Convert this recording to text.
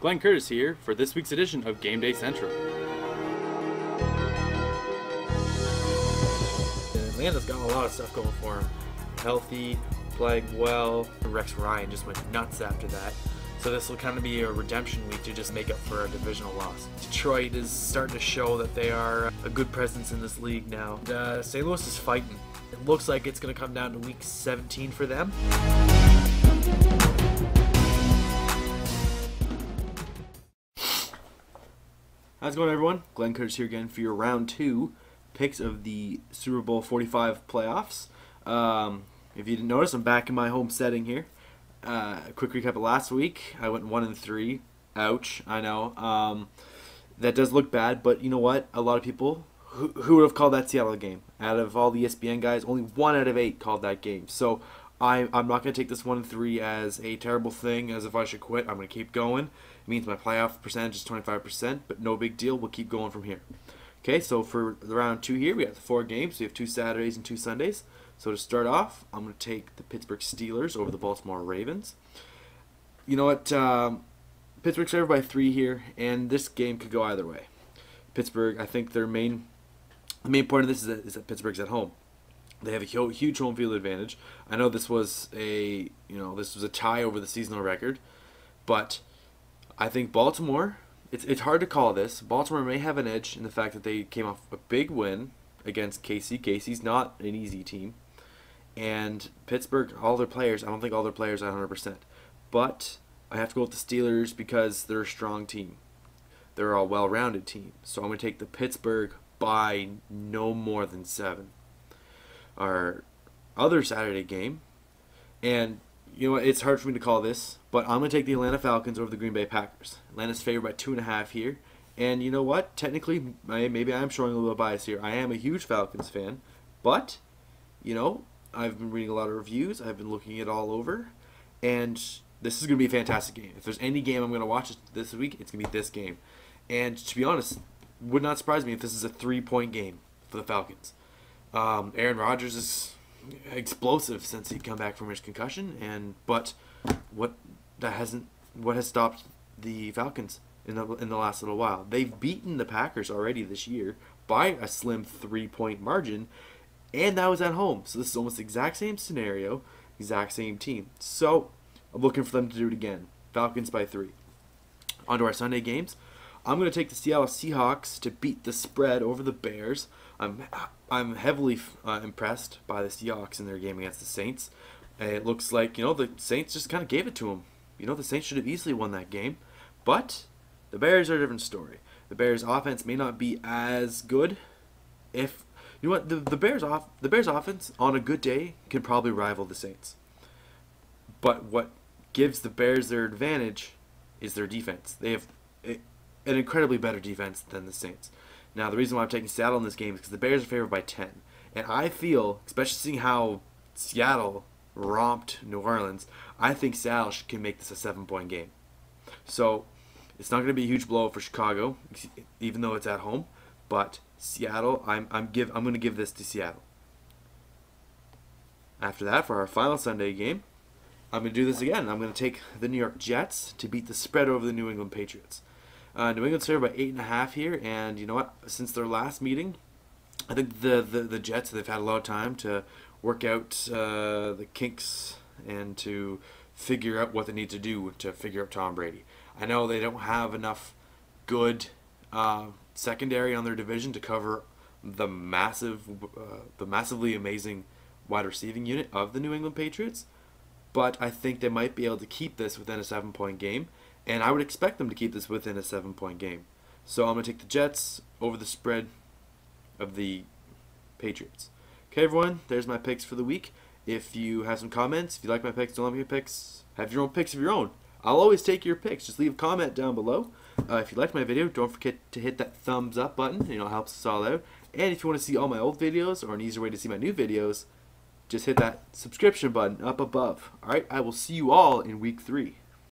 KingCourtis here for this week's edition of Game Day Central. Atlanta's got a lot of stuff going for him. Healthy, playing well. Rex Ryan just went nuts after that. So this will kind of be a redemption week to just make up for a divisional loss. Detroit is starting to show that they are a good presence in this league now. St. Louis is fighting. It looks like it's going to come down to week 17 for them. How's it going, everyone? KingCourtis here again for your round 2 picks of the Super Bowl 45 playoffs. If you didn't notice, I'm back in my home setting here. Quick recap of last week. I went 1-3. Ouch, I know. That does look bad, but you know what? A lot of people who would have called that Seattle game. Out of all the ESPN guys, only 1 out of 8 called that game. So I'm not going to take this 1-3 as a terrible thing, as if I should quit. I'm going to keep going. It means my playoff percentage is 25%, but no big deal. We'll keep going from here. Okay, so for the round 2 here, we have the 4 games. We have 2 Saturdays and 2 Sundays. So to start off, I'm going to take the Pittsburgh Steelers over the Baltimore Ravens. You know what? Pittsburgh's favored by 3 here, and this game could go either way. Pittsburgh, I think the main point of this is that Pittsburgh's at home. They have a huge home field advantage. I know this was a tie over the seasonal record, but I think Baltimore, it's hard to call this. Baltimore may have an edge in the fact that they came off a big win against KC. KC's not an easy team. And Pittsburgh, all their players, I don't think all their players are 100%. But I have to go with the Steelers because they're a strong team. They're a well-rounded team. So I'm going to take the Pittsburgh by no more than 7. Our other Saturday game, and you know what, it's hard for me to call this, but I'm going to take the Atlanta Falcons over the Green Bay Packers. Atlanta's favored by 2.5 here, and you know what, technically, maybe I'm showing a little bias here. I am a huge Falcons fan, but, you know, I've been reading a lot of reviews, I've been looking it all over, and this is going to be a fantastic game. If there's any game I'm going to watch this week, it's going to be this game. And to be honest, would not surprise me if this is a 3-point game for the Falcons. Aaron Rodgers is explosive since he'd come back from his concussion, but what has stopped the Falcons in the last little while? They've beaten the Packers already this year by a slim 3-point margin, and that was at home. So this is almost the exact same scenario, exact same team. So I'm looking for them to do it again. Falcons by 3. On to our Sunday games. I'm going to take the Seattle Seahawks to beat the spread over the Bears. I'm heavily impressed by the Seahawks in their game against the Saints. It looks like, you know, the Saints just kind of gave it to them. You know, the Saints should have easily won that game. But the Bears are a different story. The Bears' offense may not be as good. If you know what, the Bears offense on a good day can probably rival the Saints. But what gives the Bears their advantage is their defense. They have an incredibly better defense than the Saints. Now, the reason why I'm taking Seattle in this game is because the Bears are favored by 10. And I feel, especially seeing how Seattle romped New Orleans, I think Seattle can make this a 7-point game. So, it's not going to be a huge blow for Chicago, even though it's at home. But Seattle, I'm going to give this to Seattle. After that, for our final Sunday game, I'm going to do this again. I'm going to take the New York Jets to beat the spread over the New England Patriots. New England's favored by 8.5 here, and you know what? Since their last meeting, I think the Jets, they've had a lot of time to work out the kinks and to figure out what they need to do to figure out Tom Brady. I know they don't have enough good secondary on their division to cover the massively amazing wide receiving unit of the New England Patriots, but I think they might be able to keep this within a 7-point game. And I would expect them to keep this within a 7-point game. So I'm going to take the Jets over the spread of the Patriots. Okay, everyone, there's my picks for the week. If you have some comments, if you like my picks, don't like my picks, have your own picks of your own. I'll always take your picks. Just leave a comment down below. If you liked my video, don't forget to hit that thumbs up button. You know, it helps us all out. And if you want to see all my old videos or an easier way to see my new videos, just hit that subscription button up above. All right, I will see you all in week 3.